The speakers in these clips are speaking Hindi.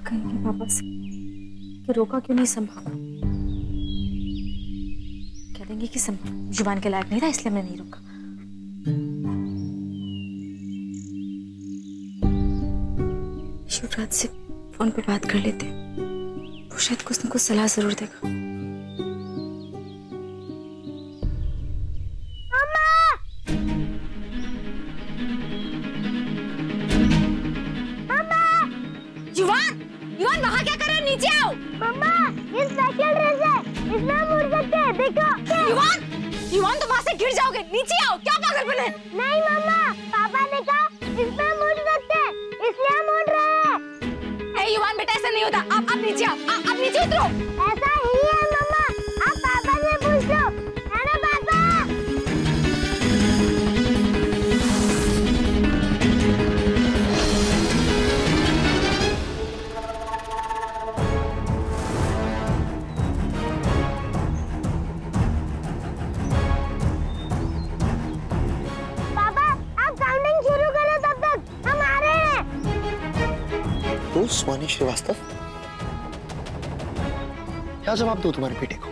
कहेंगे पापा से कि रोका क्यों नहीं संभाला। कह देंगे कि जुबान के लायक नहीं था इसलिए हमने नहीं रोका। शिवराज से फोन पे बात कर लेते, वो शायद कुछ न कुछ सलाह जरूर देगा। युवान वहाँ क्या कर रहे हो? नीचे आओ। मम्मा, ये स्पेशल ड्रेस है, इसमें हम उड़ सकते हैं, देखो। युवान तो वहाँ से गिर जाओगे, नीचे आओ। क्या पागलपन है? नहीं मम्मा, पापा ने कहा इसमें हम उड़ सकते हैं, इसलिए हम उड़ रहे हैं। ए युवान बेटा, ऐसा नहीं होता। आप नीचे आओ, आप नीचे उतरो। ऐसा ही है मम्मा, आप पापा से पूछ लो, है ना पापा? स्वानी श्रीवास्तव, क्या जवाब दूं तुम्हारे बेटे को?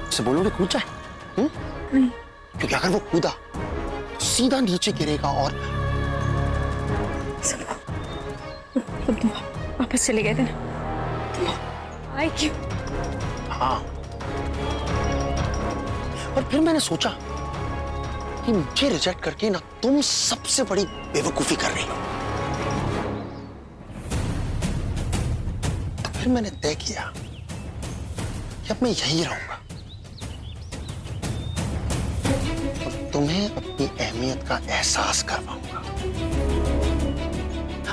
उसे बोलोगे कूद जाए? नहीं, क्योंकि अगर वो कूदा तो सीधा नीचे गिरेगा और तुम वापस चले गए थे ना, तुम आए क्यों? हाँ, और फिर मैंने सोचा कि मुझे रिजेक्ट करके ना तुम सबसे बड़ी बेवकूफी कर रही हो। फिर मैंने तय किया कि अब मैं यहीं रहूंगा और तुम्हें अपनी अहमियत का एहसास करवाऊंगा।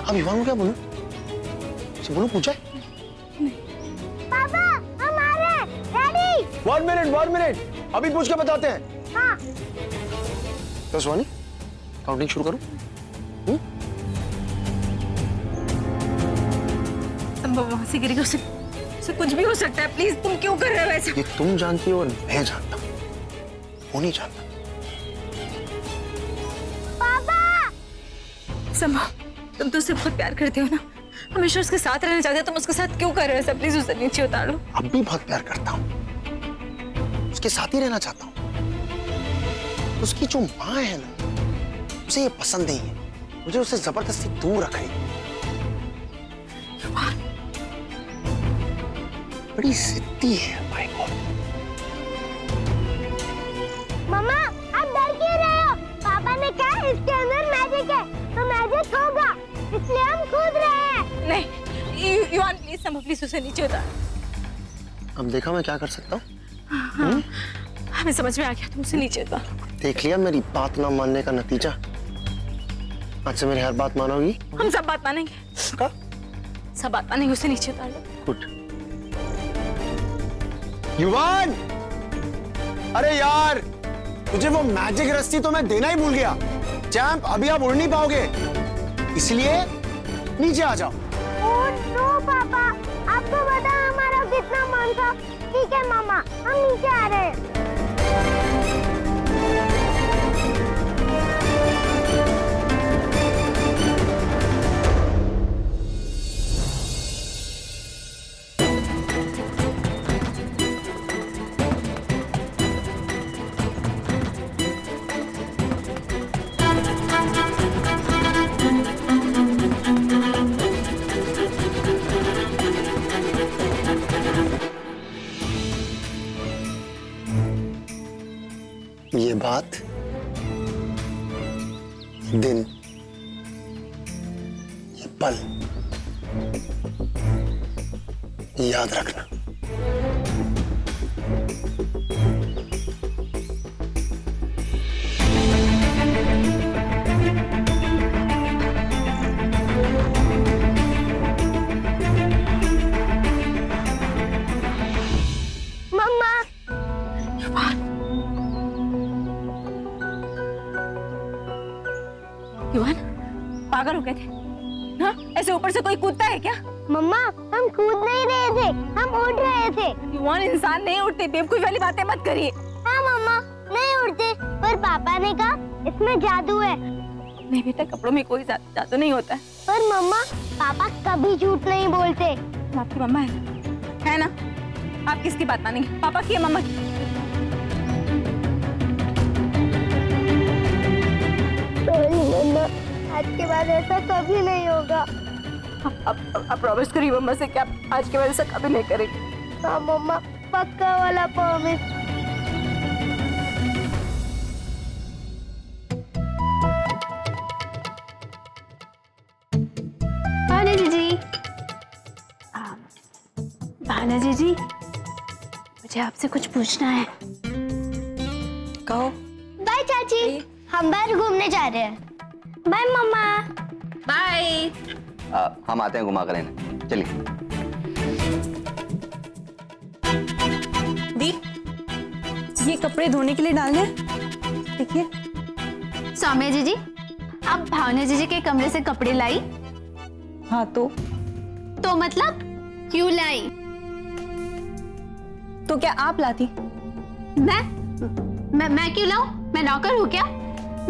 अब युवान को क्या बोलूं? बोलो पूछा? पापा, हम आ रहे हैं, डैडी। 1 मिनट, अभी पूछ के बताते हैं। हाँ। तो स्वानी, काउंटिंग शुरू करूं? वहां से गिरेगा, उसे कुछ भी हो सकता है। प्लीज, तुम क्यों कर रहे हो ऐसा? ये तुम जानती हो और मैं जानता हूं, वो नहीं जानता। पापा! तुम तो उससे बहुत प्यार करते हो ना, हमेशा उसके साथ रहना चाहते हो, तुम उसके साथ क्यों कर रहे हो ऐसा? प्लीज उसे नीचे उतार लो। अब भी बहुत प्यार करता हूं, उसके साथ ही रहना चाहता हूं। उसकी जो माँ है ना, उसे ये पसंद नहीं है, मुझे उसे जबरदस्ती दूर रख रही है। बड़ी जिद्दी है माय गॉड। मम्मा, आप डर क्यों रहे हो? पापा ने कहा इसके अंदर मैजिक है, तो मैजिक होगा, इसलिए हम कूद रहे हैं। नहीं, युवान प्लीज उसे नीचे उतार। अब देखा मैं क्या कर सकता हूँ? हमें समझ में आ गया, तुम उसे नीचे उतार। देख लिया मेरी बात ना मानने का नतीजा। आज से मेरी हर बात मानोगी? हम सब बात मानेंगे। का? सब बात मानेंगे, उसे नीचे उतार लो। गुड। युवान, अरे यार, तुझे वो मैजिक रस्सी तो मैं देना ही भूल गया। चैंप, अभी आप उड़ नहीं पाओगे, इसलिए नीचे आ जाओ। नो पापा, आपको पता है हमारा कितना मन था। ठीक है मामा, हम नीचे आ रहे हैं। ये बात, दिन, ये पल याद रखना। युवान, पागल हो गए थे? हाँ, ऐसे ऊपर से कोई कूदता है क्या? मम्मा, हम कूद नहीं रहे थे, हम उड़ रहे थे। युवान, इंसान नहीं उड़ते, बेवकूफ वाली बातें मत करिए। हाँ मम्मा, नहीं उड़ते, पर पापा ने कहा इसमें जादू है। नहीं बेटा, कपड़ों में कोई जादू नहीं होता है। पर मम्मा, पापा कभी झूठ नहीं बोलते। आपकी मम्मा है ना? आप किसकी बात मानेंगे, पापा की या मम्मा की? सॉरी मम्मा, आज के बाद ऐसा कभी नहीं होगा। आप प्रॉमिस करिए मम्मा से कि आप आज के बाद ऐसा कभी नहीं करेंगे। हाँ मम्मा, पक्का वाला प्रॉमिस। भावना जीजी, भावना जीजी, मुझे आपसे कुछ पूछना है। कहो। बाय चाची, हम बाहर घूमने जा रहे हैं। बाय मम्मा। बाय। हम आते हैं घुमा कर लेने, चलिए। दी, ये कपड़े धोने के लिए डालने, देखिए। सौम्या जीजी, आप भावना जीजी के कमरे से कपड़े लाई? हाँ तो मतलब क्यों लाई? तो क्या आप लाती? मैं क्यों लाऊं? मैं नौकर हूँ क्या?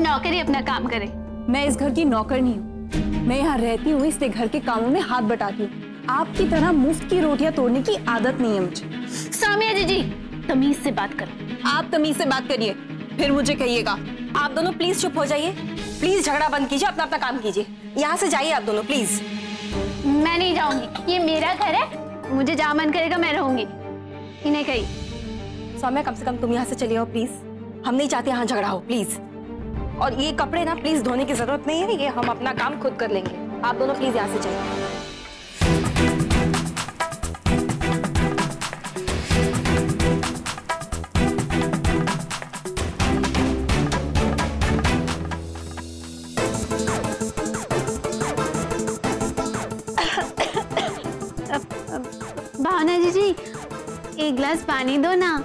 नौकर ही अपना काम करे। मैं इस घर की नौकर नहीं हूँ, मैं यहाँ रहती हूँ, इसलिए घर के कामों में हाथ बटाती हूँ। आपकी तरह मुफ्त की रोटियां तोड़ने की आदत नहीं है मुझे। सौम्या जीजी, तमीज से बात करो। आप तमीज से बात करिए, फिर मुझे कहिएगा। आप दोनों प्लीज चुप हो जाइए, प्लीज झगड़ा बंद कीजिए, अपना अपना काम कीजिए। यहाँ से जाइए आप दोनों प्लीज। मैं नहीं जाऊंगी, ये मेरा घर है, मुझे जहाँ मन करेगा मैं रहूंगी। इन्हें कही। सौम्या, कम से कम तुम यहाँ से चली आओ प्लीज, हम नहीं चाहते यहाँ झगड़ा हो प्लीज। और ये कपड़े ना प्लीज धोने की जरूरत नहीं है, ये हम अपना काम खुद कर लेंगे। आप दोनों प्लीज यहाँ से चलिए। भावना जीजी, एक गिलास पानी दो ना।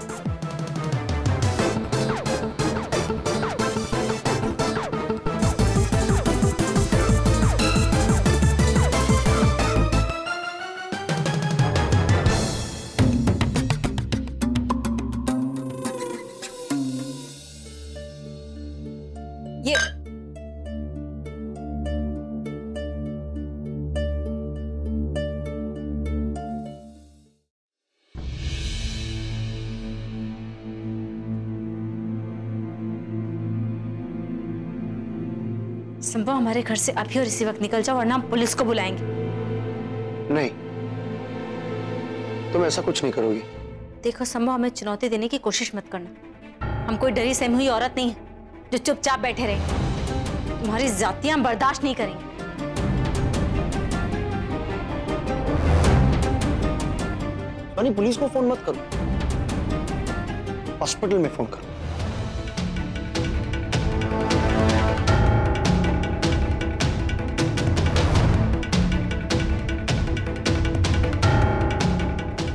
ये संभव, हमारे घर से अभी और इसी वक्त निकल जाओ वरना हम पुलिस को बुलाएंगे। नहीं, तुम ऐसा कुछ नहीं करोगी। देखो संभव, हमें चुनौती देने की कोशिश मत करना। हम कोई डरी सहमी हुई औरत नहीं है जो चुपचाप बैठे रहे। तुम्हारी जातियां बर्दाश्त नहीं करेंगे। यानी पुलिस को फोन मत करो, हॉस्पिटल में फोन करो।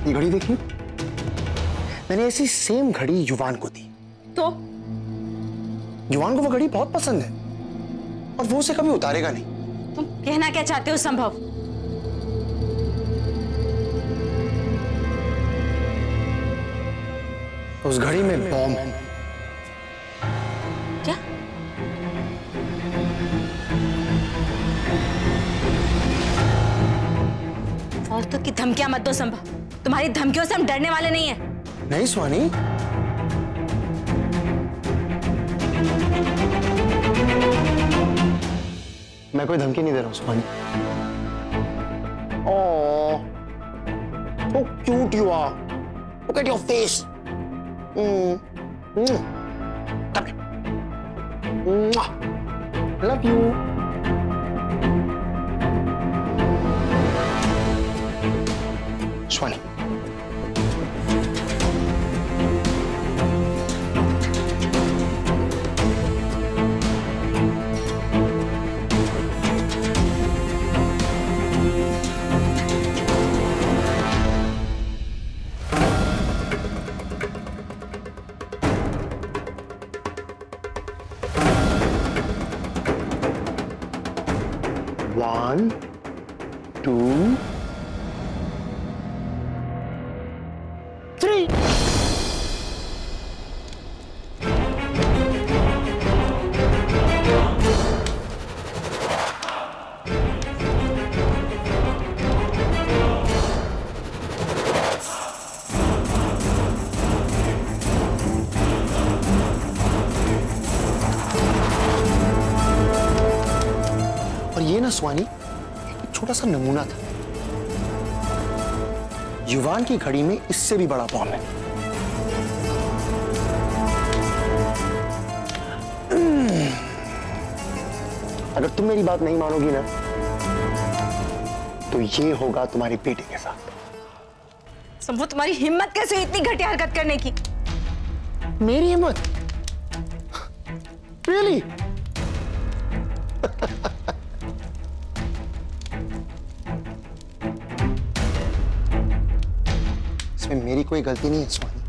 ये घड़ी देखिए, मैंने ऐसी सेम घड़ी युवान को दी। तो युवान को वो घड़ी बहुत पसंद है और वो उसे कभी उतारेगा नहीं। तुम कहना क्या चाहते हो संभव? उस घड़ी में बॉम्ब है। क्या? फालतू की धमकियां मत दो संभव, तुम्हारी धमकियों से हम डरने वाले नहीं हैं। नहीं स्वानी, मैं कोई धमकी नहीं दे रहा हूं स्वानी। ओह, so cute you are. Look at your face. Come here. Love you. Swani, One, two, three. और ये ना स्वानी एक छोटा सा नमूना था। युवान की घड़ी में इससे भी बड़ा बॉम्ब है। अगर तुम मेरी बात नहीं मानोगी ना तो ये होगा तुम्हारी बेटी के साथ। संभव तुम्हारी हिम्मत कैसे हुई इतनी घटिया हरकत करने की? मेरी हिम्मत? Really? इसमें मेरी कोई गलती नहीं है स्वामी,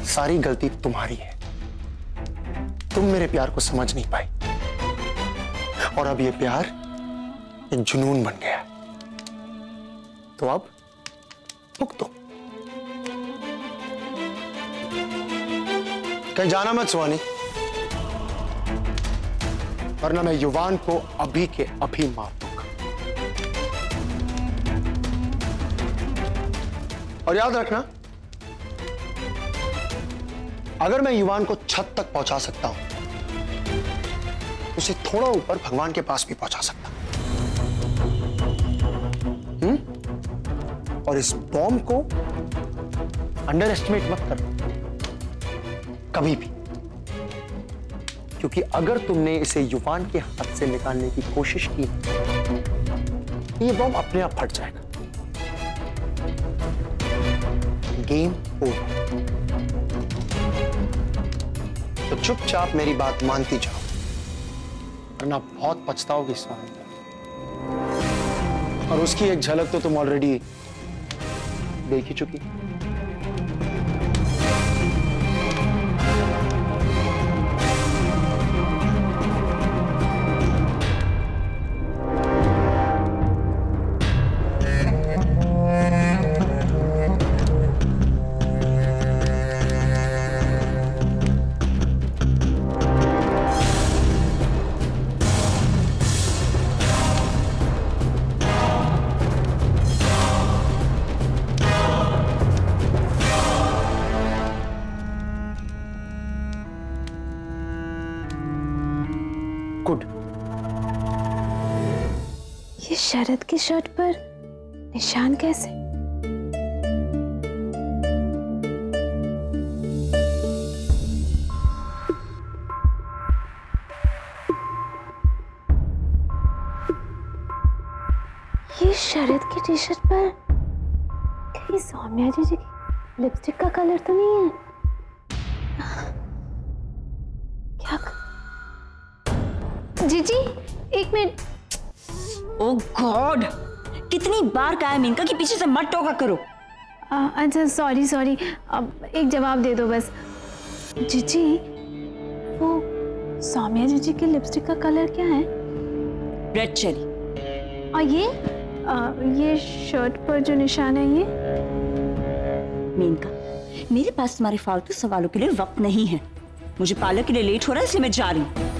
सारी गलती तुम्हारी है। तुम मेरे प्यार को समझ नहीं पाई और अब ये प्यार एक जुनून बन गया। तो अब भुगतो। कहीं जाना मत स्वानी, वरना मैं युवान को अभी के अभी मार दूंगा। और याद रखना, अगर मैं युवान को छत तक पहुंचा सकता हूं, उसे थोड़ा ऊपर भगवान के पास भी पहुंचा सकता हूं। और इस बॉम्ब को अंडर एस्टिमेट मत करो कभी भी, क्योंकि अगर तुमने इसे युवान के हाथ से निकालने की कोशिश की, ये बॉम्ब अपने आप फट जाएगा। Game over. तो चुपचाप मेरी बात मानती जाओ, वरना बहुत पछताओगी स्वामी। और उसकी एक झलक तो तुम ऑलरेडी देख ही चुकी। गुड। ये शरद की शर्ट पर निशान कैसे? ये शरद की टी शर्ट पर कहीं सौम्या जी की लिपस्टिक का कलर तो नहीं है? क्या जीजी एक मिनट। ओह गॉड, कितनी बार कहा है मीनका कि पीछे से मत टोका करो। अच्छा सॉरी सॉरी, अब एक जवाब दे दो बस। जीजी वो सौम्या जीजी की लिपस्टिक का कलर क्या है? Red cherry. और ये शर्ट पर जो निशान है ये? मीनका, मेरे पास तुम्हारे फालतू सवालों के लिए वक्त नहीं है। मुझे पार्लर के लिए लेट हो रहा है, इसलिए मैं जा रही हूँ।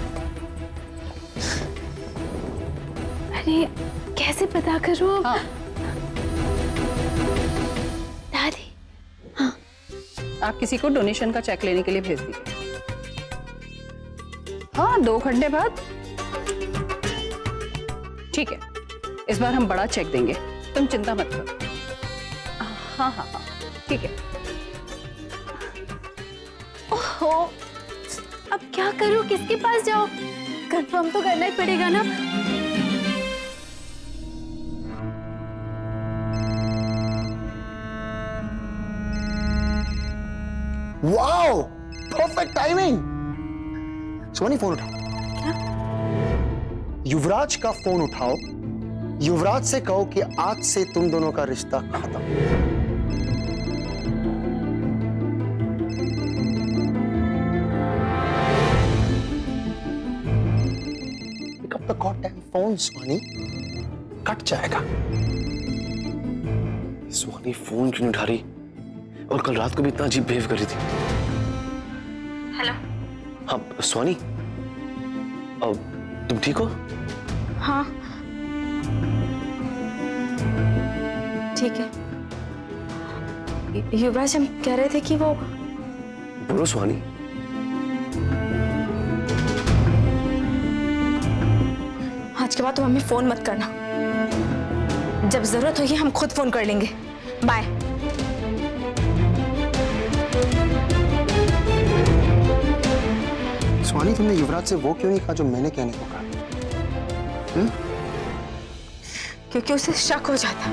अरे कैसे पता करो? हाँ। दादी, आप किसी को डोनेशन का चेक लेने के लिए भेज दीजिए। हाँ 2 घंटे बाद। ठीक है, इस बार हम बड़ा चेक देंगे, तुम चिंता मत करो। हाँ हाँ हाँ ठीक है। ओहो, अब क्या करूं? किसके पास जाऊं? कंफर्म तो करना ही पड़ेगा ना। Wow, perfect timing. Soni phone उठाओ। क्या? युवराज का फोन उठाओ, युवराज से कहो कि आज से तुम दोनों का रिश्ता खत्म। Pick up the goddamn phone Swani, cut जाएगा। स्वानी फोन क्यों नहीं उठा रही? और कल रात को भी इतना अजीब बिहेव कर रही थी। हेलो। हाँ स्वानी, तुम ठीक हो? हाँ ठीक है। युवराज, हम कह रहे थे कि वो बोलो स्वानी। आज के बाद तुम हमें फोन मत करना। जब जरूरत होगी हम खुद फोन कर लेंगे। बाय। स्वानी, तुमने युवराज से वो क्यों नहीं कहा जो मैंने कहने को कहा? क्योंकि उसे शक हो जाता।